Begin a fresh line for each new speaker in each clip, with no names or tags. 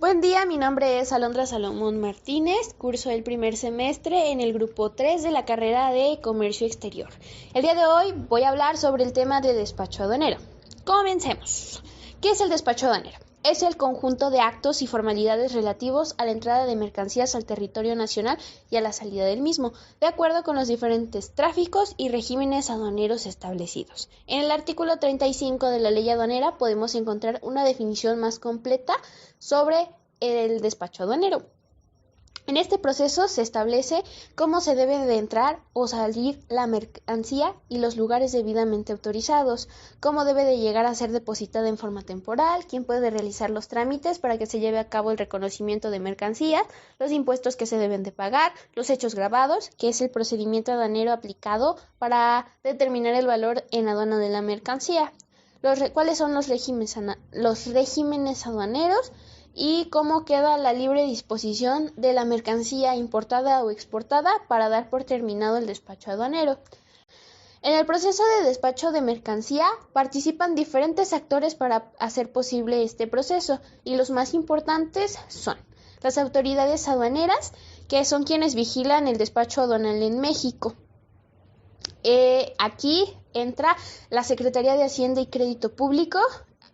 Buen día, mi nombre es Alondra Salomón Martínez, curso el primer semestre en el grupo 3 de la carrera de Comercio Exterior. El día de hoy voy a hablar sobre el tema de despacho aduanero. Comencemos. ¿Qué es el despacho aduanero? Es el conjunto de actos y formalidades relativos a la entrada de mercancías al territorio nacional y a la salida del mismo, de acuerdo con los diferentes tráficos y regímenes aduaneros establecidos. En el artículo 35 de la Ley Aduanera podemos encontrar una definición más completa sobre el despacho aduanero. En este proceso se establece cómo se debe de entrar o salir la mercancía y los lugares debidamente autorizados, cómo debe de llegar a ser depositada en forma temporal, quién puede realizar los trámites para que se lleve a cabo el reconocimiento de mercancías, los impuestos que se deben de pagar, los hechos gravados, que es el procedimiento aduanero aplicado para determinar el valor en aduana de la mercancía, cuáles son los regímenes aduaneros, y cómo queda la libre disposición de la mercancía importada o exportada para dar por terminado el despacho aduanero. En el proceso de despacho de mercancía participan diferentes actores para hacer posible este proceso, y los más importantes son las autoridades aduaneras, que son quienes vigilan el despacho aduanal en México. Aquí entra la Secretaría de Hacienda y Crédito Público,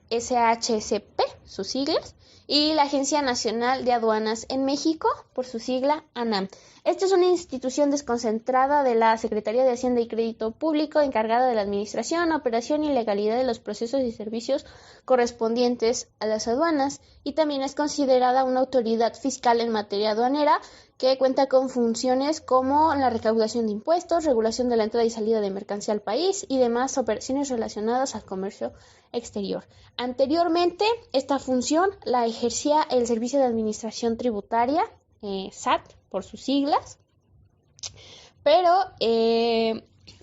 SHCP, sus siglas, y la Agencia Nacional de Aduanas en México, por su sigla ANAM. Esta es una institución desconcentrada de la Secretaría de Hacienda y Crédito Público encargada de la administración, operación y legalidad de los procesos y servicios correspondientes a las aduanas, y también es considerada una autoridad fiscal en materia aduanera que cuenta con funciones como la recaudación de impuestos, regulación de la entrada y salida de mercancía al país y demás operaciones relacionadas al comercio exterior. Anteriormente, esta función la ejercía el Servicio de Administración Tributaria, SAT, por sus siglas, pero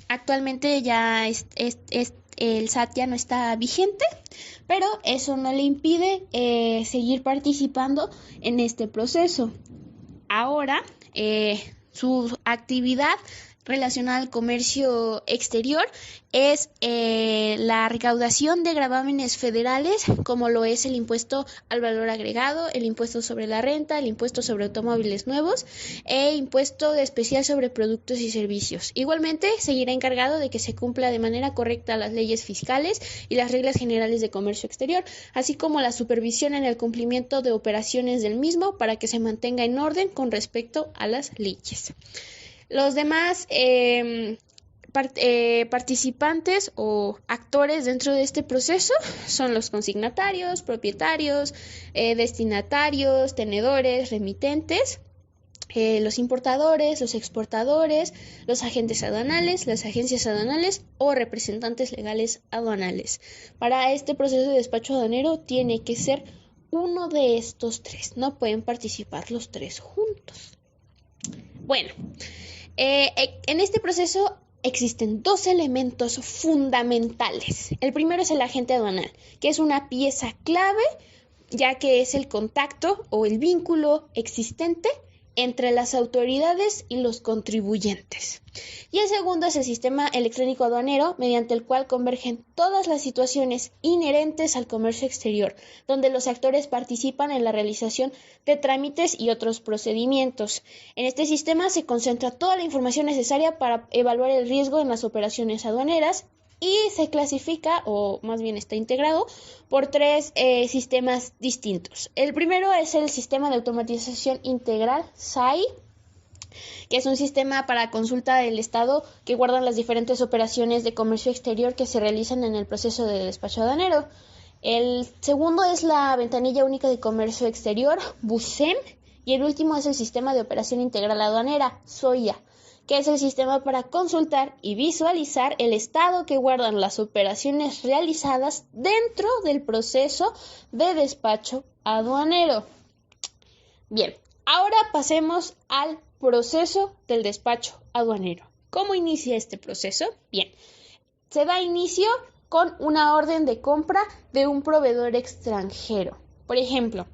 actualmente ya el SAT ya no está vigente, pero eso no le impide seguir participando en este proceso. Ahora, su actividad relacionada al comercio exterior es la recaudación de gravámenes federales, como lo es el impuesto al valor agregado, el impuesto sobre la renta, el impuesto sobre automóviles nuevos e impuesto especial sobre productos y servicios. Igualmente, seguirá encargado de que se cumpla de manera correcta las leyes fiscales y las reglas generales de comercio exterior, así como la supervisión en el cumplimiento de operaciones del mismo para que se mantenga en orden con respecto a las leyes. Los demás participantes o actores dentro de este proceso son los consignatarios, propietarios, destinatarios, tenedores, remitentes, los importadores, los exportadores, los agentes aduanales, las agencias aduanales o representantes legales aduanales. Para este proceso de despacho aduanero tiene que ser uno de estos tres, no pueden participar los tres juntos. Bueno, en este proceso existen dos elementos fundamentales. El primero es el agente aduanal, que es una pieza clave, ya que es el contacto o el vínculo existente entre las autoridades y los contribuyentes. Y el segundo es el sistema electrónico aduanero, mediante el cual convergen todas las situaciones inherentes al comercio exterior, donde los actores participan en la realización de trámites y otros procedimientos. En este sistema se concentra toda la información necesaria para evaluar el riesgo en las operaciones aduaneras, y se clasifica, o más bien está integrado, por tres sistemas distintos. El primero es el Sistema de Automatización Integral, SAI, que es un sistema para consulta del Estado que guarda las diferentes operaciones de comercio exterior que se realizan en el proceso de despacho aduanero. El segundo es la Ventanilla Única de Comercio Exterior, VUSEM, y el último es el Sistema de Operación Integral Aduanera, SOIA, que es el sistema para consultar y visualizar el estado que guardan las operaciones realizadas dentro del proceso de despacho aduanero. Bien, ahora pasemos al proceso del despacho aduanero. ¿Cómo inicia este proceso? Bien, se da inicio con una orden de compra de un proveedor extranjero. Por ejemplo,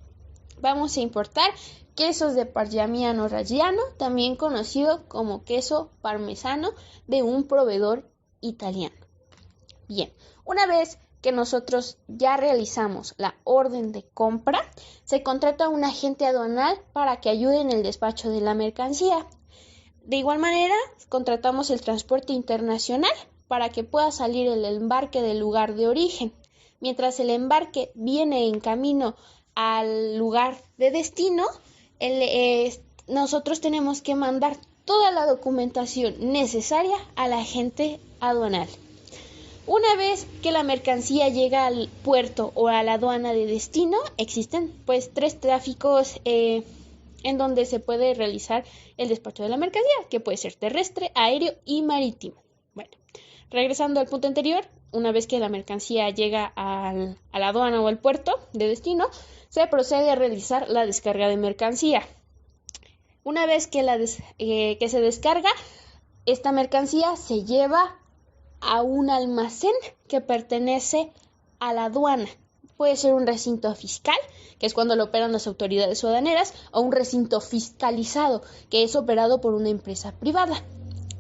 vamos a importar quesos de Parmigiano Reggiano, también conocido como queso parmesano, de un proveedor italiano. Bien, una vez que nosotros ya realizamos la orden de compra, se contrata a un agente aduanal para que ayude en el despacho de la mercancía. De igual manera, contratamos el transporte internacional para que pueda salir el embarque del lugar de origen. Mientras el embarque viene en camino al lugar de destino, nosotros tenemos que mandar toda la documentación necesaria al agente aduanal. Una vez que la mercancía llega al puerto o a la aduana de destino, existen pues 3 tráficos en donde se puede realizar el despacho de la mercancía, que puede ser terrestre, aéreo y marítimo. Bueno, regresando al punto anterior, una vez que la mercancía llega a la aduana o al puerto de destino, se procede a realizar la descarga de mercancía. Una vez que se descarga, esta mercancía se lleva a un almacén que pertenece a la aduana. Puede ser un recinto fiscal, que es cuando lo operan las autoridades aduaneras, o un recinto fiscalizado, que es operado por una empresa privada.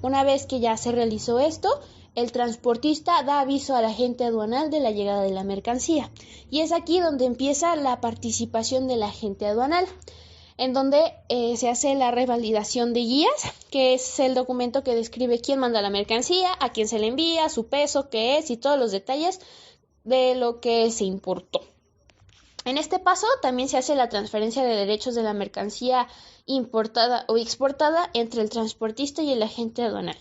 Una vez que ya se realizó esto, el transportista da aviso al agente aduanal de la llegada de la mercancía. Y es aquí donde empieza la participación del agente aduanal, en donde se hace la revalidación de guías, que es el documento que describe quién manda la mercancía, a quién se le envía, su peso, qué es y todos los detalles de lo que se importó. En este paso también se hace la transferencia de derechos de la mercancía importada o exportada entre el transportista y el agente aduanal.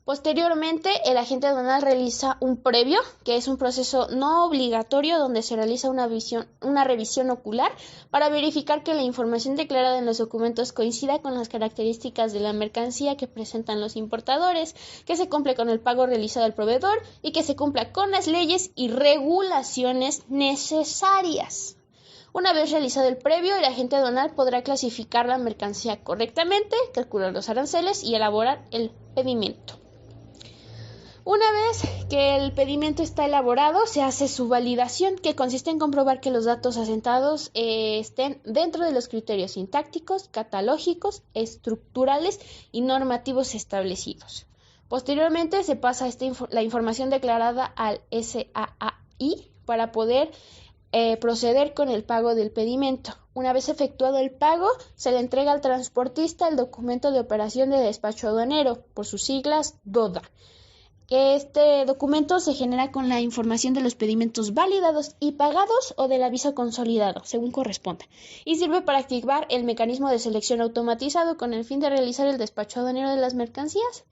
Posteriormente, el agente aduanal realiza un previo, que es un proceso no obligatorio donde se realiza una revisión ocular para verificar que la información declarada en los documentos coincida con las características de la mercancía que presentan los importadores, que se cumple con el pago realizado al proveedor y que se cumpla con las leyes y regulaciones necesarias. Una vez realizado el previo, el agente aduanal podrá clasificar la mercancía correctamente, calcular los aranceles y elaborar el pedimento. Una vez que el pedimento está elaborado, se hace su validación, que consiste en comprobar que los datos asentados estén dentro de los criterios sintácticos, catalógicos, estructurales y normativos establecidos. Posteriormente se pasa la información declarada al SAAI para poder proceder con el pago del pedimento. Una vez efectuado el pago, se le entrega al transportista el documento de operación de despacho aduanero, por sus siglas DODA. Este documento se genera con la información de los pedimentos validados y pagados o del aviso consolidado, según corresponda, y sirve para activar el mecanismo de selección automatizado con el fin de realizar el despacho aduanero de las mercancías.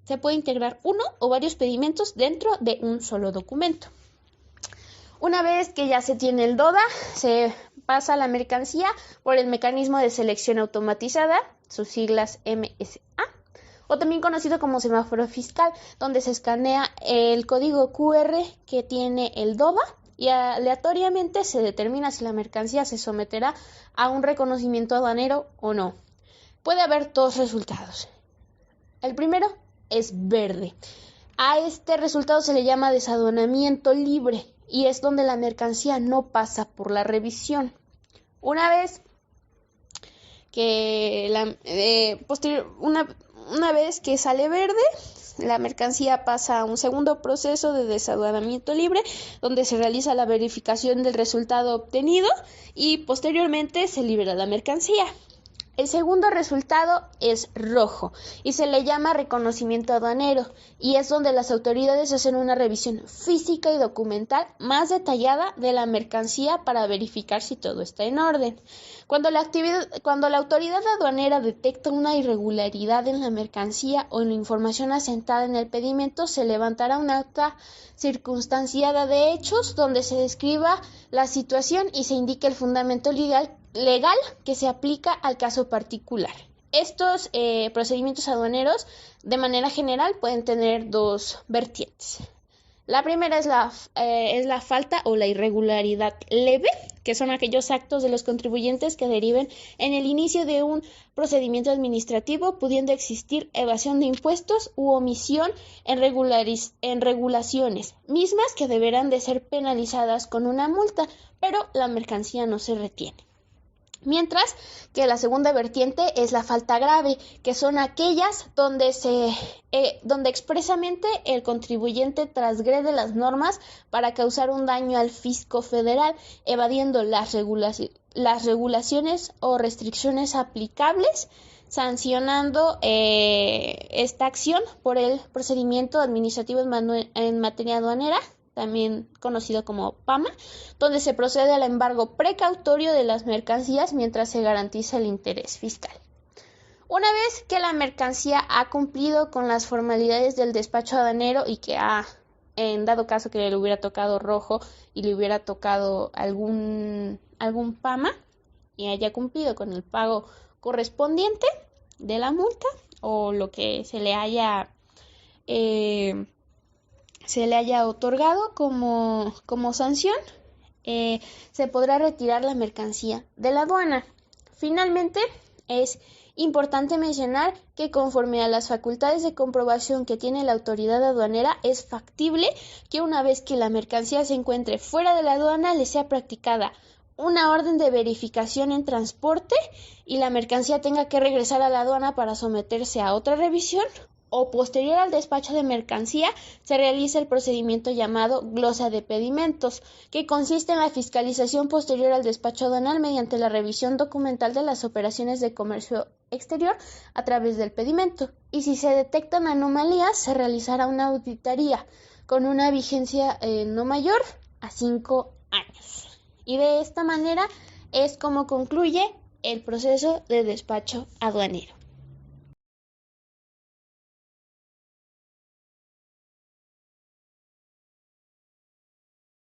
Se puede integrar uno o varios pedimentos dentro de un solo documento. Una vez que ya se tiene el DODA, se pasa la mercancía por el mecanismo de selección automatizada, sus siglas MSA, o también conocido como semáforo fiscal, donde se escanea el código QR que tiene el DODA y aleatoriamente se determina si la mercancía se someterá a un reconocimiento aduanero o no. Puede haber 2 resultados. El primero es verde. A este resultado se le llama desaduanamiento libre y es donde la mercancía no pasa por la revisión. Una vez que una vez que sale verde, la mercancía pasa a un segundo proceso de desaduanamiento libre, donde se realiza la verificación del resultado obtenido y posteriormente se libera la mercancía. El segundo resultado es rojo y se le llama reconocimiento aduanero y es donde las autoridades hacen una revisión física y documental más detallada de la mercancía para verificar si todo está en orden. Cuando la autoridad aduanera detecta una irregularidad en la mercancía o en la información asentada en el pedimento, se levantará una acta circunstanciada de hechos donde se describa la situación y se indique el fundamento legal que se aplica al caso particular. Estos procedimientos aduaneros, de manera general, pueden tener 2 vertientes. La primera es la falta o la irregularidad leve, que son aquellos actos de los contribuyentes que deriven en el inicio de un procedimiento administrativo, pudiendo existir evasión de impuestos u omisión en regulaciones, mismas que deberán de ser penalizadas con una multa, pero la mercancía no se retiene. Mientras que la segunda vertiente es la falta grave, que son aquellas donde expresamente el contribuyente transgrede las normas para causar un daño al fisco federal, evadiendo las regulaciones o restricciones aplicables, sancionando esta acción por el procedimiento administrativo en materia aduanera, también conocido como PAMA, donde se procede al embargo precautorio de las mercancías mientras se garantiza el interés fiscal. Una vez que la mercancía ha cumplido con las formalidades del despacho aduanero y que en dado caso que le hubiera tocado rojo y le hubiera tocado algún PAMA y haya cumplido con el pago correspondiente de la multa o lo que se le haya otorgado como sanción, se podrá retirar la mercancía de la aduana. Finalmente, es importante mencionar que conforme a las facultades de comprobación que tiene la autoridad aduanera, es factible que una vez que la mercancía se encuentre fuera de la aduana le sea practicada una orden de verificación en transporte y la mercancía tenga que regresar a la aduana para someterse a otra revisión, o posterior al despacho de mercancía se realiza el procedimiento llamado glosa de pedimentos, que consiste en la fiscalización posterior al despacho aduanal mediante la revisión documental de las operaciones de comercio exterior a través del pedimento, y si se detectan anomalías se realizará una auditoría con una vigencia no mayor a 5 años. Y de esta manera es como concluye el proceso de despacho aduanero.